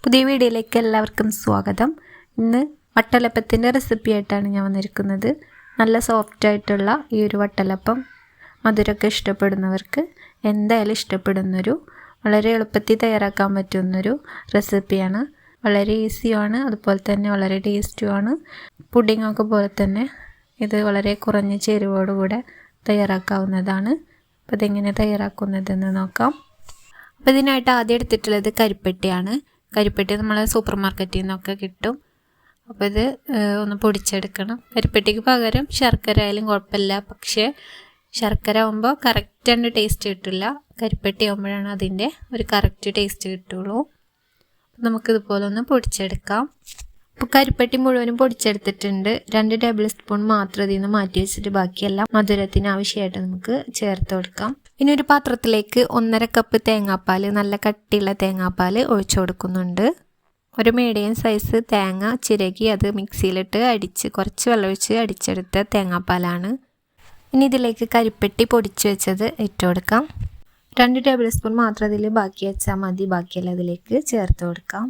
പുതിയ വീഡിയോയിലേക്ക് എല്ലാവർക്കും സ്വാഗതം. ഇന്ന് വട്ടലപ്പത്തിൻ്റെ റെസിപ്പി ആയിട്ടാണ് ഞാൻ വന്നിരിക്കുന്നത്. നല്ല സോഫ്റ്റായിട്ടുള്ള ഈ ഒരു വട്ടലപ്പം മധുരമൊക്കെ ഇഷ്ടപ്പെടുന്നവർക്ക് എന്തായാലും ഇഷ്ടപ്പെടുന്നൊരു വളരെ എളുപ്പത്തിൽ തയ്യാറാക്കാൻ പറ്റുന്നൊരു റെസിപ്പിയാണ്. വളരെ ഈസിയാണ്, അതുപോലെ തന്നെ വളരെ ടേസ്റ്റുമാണ്. പുഡിങ്ങൊക്കെ പോലെ തന്നെ ഇത് വളരെ കുറഞ്ഞ ചേരുവയോടുകൂടെ തയ്യാറാക്കാവുന്നതാണ്. അപ്പോൾ ഇതെങ്ങനെ തയ്യാറാക്കുന്നതെന്ന് നോക്കാം. അപ്പോൾ ഇതിനായിട്ട് ആദ്യം എടുത്തിട്ടുള്ളത് കരിപ്പെട്ടിയാണ്. കരിപ്പെട്ടി നമ്മൾ സൂപ്പർ മാർക്കറ്റിൽ നിന്നൊക്കെ കിട്ടും. അപ്പോൾ ഇത് ഒന്ന് പൊടിച്ചെടുക്കണം. കരിപ്പെട്ടിക്ക് പകരം ശർക്കര ആയാലും കുഴപ്പമില്ല, പക്ഷേ ശർക്കര ആകുമ്പോൾ കറക്റ്റ് ടേസ്റ്റ് കിട്ടില്ല. കരിപ്പെട്ടി ആകുമ്പോഴാണ് അതിൻ്റെ ഒരു കറക്റ്റ് ടേസ്റ്റ് കിട്ടുള്ളൂ. നമുക്കിതുപോലെ ഒന്ന് പൊടിച്ചെടുക്കാം. അപ്പോൾ കരിപ്പെട്ടി മുഴുവനും പൊടിച്ചെടുത്തിട്ടുണ്ട്. 2 ടേബിൾ സ്പൂൺ മാത്രം ഇതിൽ നിന്ന് മാറ്റി വെച്ചിട്ട് ബാക്കിയെല്ലാം മധുരത്തിന് ആവശ്യമായിട്ട് നമുക്ക് ചേർത്ത് കൊടുക്കാം. ഇനി ഒരു പാത്രത്തിലേക്ക് 1.5 കപ്പ് തേങ്ങാപ്പാൽ, നല്ല കട്ടിയുള്ള തേങ്ങാപ്പാൽ ഒഴിച്ചു കൊടുക്കുന്നുണ്ട്. ഒരു മീഡിയം സൈസ് തേങ്ങ ചിരകി അത് മിക്സിയിലിട്ട് അടിച്ച് കുറച്ച് വെള്ളമൊഴിച്ച് അടിച്ചെടുത്ത തേങ്ങാപ്പാലാണ്. ഇനി ഇതിലേക്ക് കരിപ്പെട്ടി പൊടിച്ച് വെച്ചത് ഇട്ട് കൊടുക്കാം. 2 ടേബിൾ സ്പൂൺ മാത്രം ഇതിൽ ബാക്കി വെച്ചാൽ മതി, ബാക്കിയെല്ലാം ഇതിലേക്ക് ചേർത്ത് കൊടുക്കാം.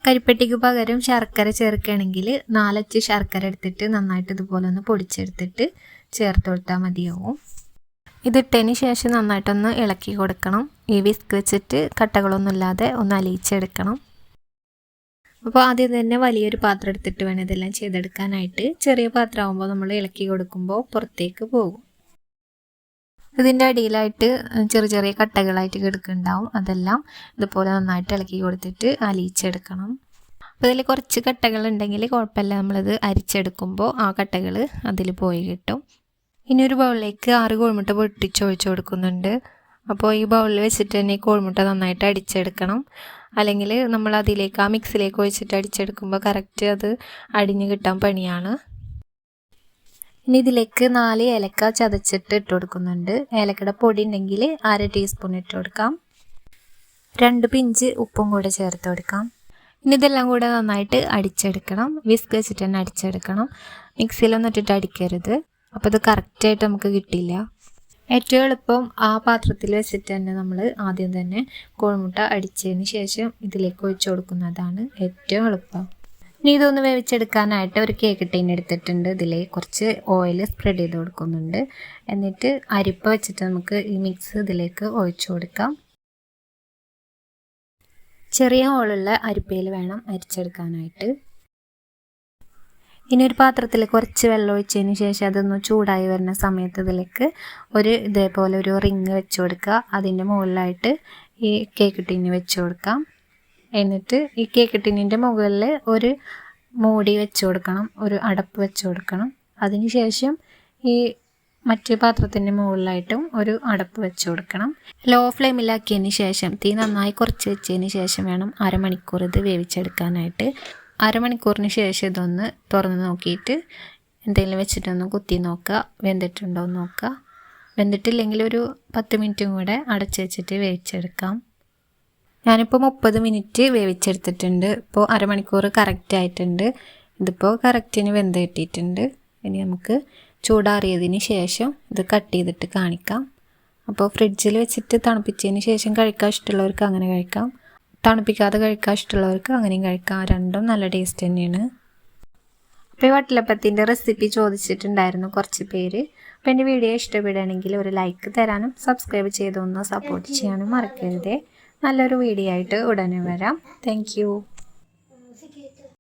കരിപ്പെട്ടിക്ക് പകരം ശർക്കര ചേർക്കുകയാണെങ്കിൽ 4 അച്ച് ശർക്കര എടുത്തിട്ട് നന്നായിട്ട് ഇതുപോലെ ഒന്ന് പൊടിച്ചെടുത്തിട്ട് ചേർത്ത് കൊടുത്താൽ മതിയാവും. ഇതിട്ടതിന് ശേഷം നന്നായിട്ടൊന്ന് ഇളക്കി കൊടുക്കണം. ഈ വിസ്ക് വെച്ചിട്ട് കട്ടകളൊന്നുമില്ലാതെ ഒന്ന് അലിയിച്ചെടുക്കണം. അപ്പോൾ ആദ്യം തന്നെ വലിയൊരു പാത്രം എടുത്തിട്ട് വേണം ഇതെല്ലാം ചെയ്തെടുക്കാനായിട്ട്. ചെറിയ പാത്രമാകുമ്പോൾ നമ്മൾ ഇളക്കി കൊടുക്കുമ്പോൾ പുറത്തേക്ക് പോകും. ഇതിൻ്റെ അടിയിലായിട്ട് ചെറിയ കട്ടകളായിട്ട് കിടക്കുന്നുണ്ടാവും. അതെല്ലാം ഇതുപോലെ നന്നായിട്ട് ഇളക്കി കൊടുത്തിട്ട് അലിയിച്ചെടുക്കണം. അപ്പോൾ ഇതിൽ കുറച്ച് കട്ടകൾ ഉണ്ടെങ്കിൽ കുഴപ്പമില്ല, നമ്മളിത് അരിച്ചെടുക്കുമ്പോൾ ആ കട്ടകൾ അതിൽ പോയി കിട്ടും. ഇനി ഒരു ബൗളിലേക്ക് 6 കോഴിമുട്ട പൊട്ടിച്ചൊഴിച്ച് കൊടുക്കുന്നുണ്ട്. അപ്പോൾ ഈ ബൗളിൽ വെച്ചിട്ട് തന്നെ ഈ കോഴിമുട്ട നന്നായിട്ട് അടിച്ചെടുക്കണം. അല്ലെങ്കിൽ നമ്മൾ അതിലേക്ക് ആ മിക്സിലേക്ക് ഒഴിച്ചിട്ട് അടിച്ചെടുക്കുമ്പോൾ കറക്റ്റ് അത് അടിഞ്ഞ് കിട്ടാൻ പണിയാണ്. ഇനി ഇതിലേക്ക് 4 ഏലക്ക ചതച്ചിട്ട് ഇട്ട് കൊടുക്കുന്നുണ്ട്. ഏലക്കയുടെ പൊടി ഉണ്ടെങ്കിൽ 1/2 ടീസ്പൂൺ ഇട്ട് കൊടുക്കാം. 2 പിഞ്ച് ഉപ്പും കൂടെ ചേർത്ത് കൊടുക്കാം. ഇനി ഇതെല്ലാം കൂടെ നന്നായിട്ട് അടിച്ചെടുക്കണം. വിസ്ക് വെച്ചിട്ട് തന്നെ അടിച്ചെടുക്കണം. മിക്സിയിലൊന്നും ഇട്ടിട്ട് അടിക്കരുത്, അപ്പോൾ ഇത് കറക്റ്റായിട്ട് നമുക്ക് കിട്ടില്ല. ഏറ്റവും എളുപ്പം ആ പാത്രത്തിൽ വെച്ചിട്ട് തന്നെ നമ്മൾ ആദ്യം തന്നെ കോഴിമുട്ട അടിച്ചതിന് ശേഷം ഇതിലേക്ക് ഒഴിച്ചു കൊടുക്കുന്നതാണ് ഏറ്റവും എളുപ്പം. ഇനി ഇതൊന്ന് വേവിച്ചെടുക്കാനായിട്ട് ഒരു കേക്ക് ടീൻ എടുത്തിട്ടുണ്ട്. ഇതിൽ കുറച്ച് ഓയിൽ സ്പ്രെഡ് ചെയ്ത് കൊടുക്കുന്നുണ്ട്. എന്നിട്ട് അരിപ്പ വെച്ചിട്ട് നമുക്ക് ഈ മിക്സ് ഇതിലേക്ക് ഒഴിച്ചു കൊടുക്കാം. ചെറിയ ഹോളുള്ള അരിപ്പയിൽ വേണം അരിച്ചെടുക്കാനായിട്ട്. ഇനി ഒരു പാത്രത്തിൽ കുറച്ച് വെള്ളം ഒഴിച്ചതിന് ശേഷം അതൊന്ന് ചൂടായി വരുന്ന സമയത്ത് ഇതിലേക്ക് ഇതേപോലെ ഒരു റിങ് വെച്ച് കൊടുക്കുക. അതിൻ്റെ മുകളിലായിട്ട് ഈ കേക്ക് ടീന് വെച്ച് കൊടുക്കാം. എന്നിട്ട് ഈ കേക്ക് ടിന്നിൻ്റെ മുകളിൽ ഒരു മൂടി വെച്ച് കൊടുക്കണം, ഒരു അടപ്പ് വെച്ച് കൊടുക്കണം. അതിനുശേഷം ഈ മറ്റു പാത്രത്തിൻ്റെ മുകളിലായിട്ടും ഒരു അടപ്പ് വെച്ച് കൊടുക്കണം. ലോ ഫ്ലെയിമിലാക്കിയതിന് ശേഷം തീ നന്നായി കുറച്ച് വെച്ചതിന് ശേഷം വേണം 1/2 മണിക്കൂർ ഇത് വേവിച്ചെടുക്കാനായിട്ട്. 1/2 മണിക്കൂറിന് ശേഷം ഇതൊന്ന് തുറന്ന് നോക്കിയിട്ട് എന്തെങ്കിലും വെച്ചിട്ടൊന്ന് കുത്തി നോക്കുക, വെന്തിട്ടുണ്ടോ എന്ന് നോക്കുക. വെന്തിട്ടില്ലെങ്കിൽ ഒരു 10 മിനിറ്റും കൂടെ അടച്ച് വെച്ചിട്ട് വേവിച്ചെടുക്കാം. ഞാനിപ്പോൾ 30 മിനിറ്റ് വേവിച്ചെടുത്തിട്ടുണ്ട്. ഇപ്പോൾ 1/2 മണിക്കൂർ കറക്റ്റ് ആയിട്ടുണ്ട്. ഇതിപ്പോൾ കറക്റ്റിന് വെന്ത് കിട്ടിയിട്ടുണ്ട്. ഇനി നമുക്ക് ചൂടാറിയതിന് ശേഷം ഇത് കട്ട് ചെയ്തിട്ട് കാണിക്കാം. അപ്പോൾ ഫ്രിഡ്ജിൽ വെച്ചിട്ട് തണുപ്പിച്ചതിന് ശേഷം കഴിക്കാൻ ഇഷ്ടമുള്ളവർക്ക് അങ്ങനെ കഴിക്കാം, തണുപ്പിക്കാതെ കഴിക്കാൻ ഇഷ്ടമുള്ളവർക്ക് അങ്ങനെയും കഴിക്കാം. രണ്ടും നല്ല ടേസ്റ്റ് തന്നെയാണ്. അപ്പോൾ ഈ വട്ടലപ്പത്തിൻ്റെ റെസിപ്പി ചോദിച്ചിട്ടുണ്ടായിരുന്നു കുറച്ച് പേര്. അപ്പോൾ എൻ്റെ വീഡിയോ ഇഷ്ടപ്പെടുകയാണെങ്കിൽ ഒരു ലൈക്ക് തരാനും സബ്സ്ക്രൈബ് ചെയ്തൊന്ന് സപ്പോർട്ട് ചെയ്യാനും മറക്കരുതേ. നല്ലൊരു വീഡിയോ ആയിട്ട് ഉടനെ വരാം. Thank you.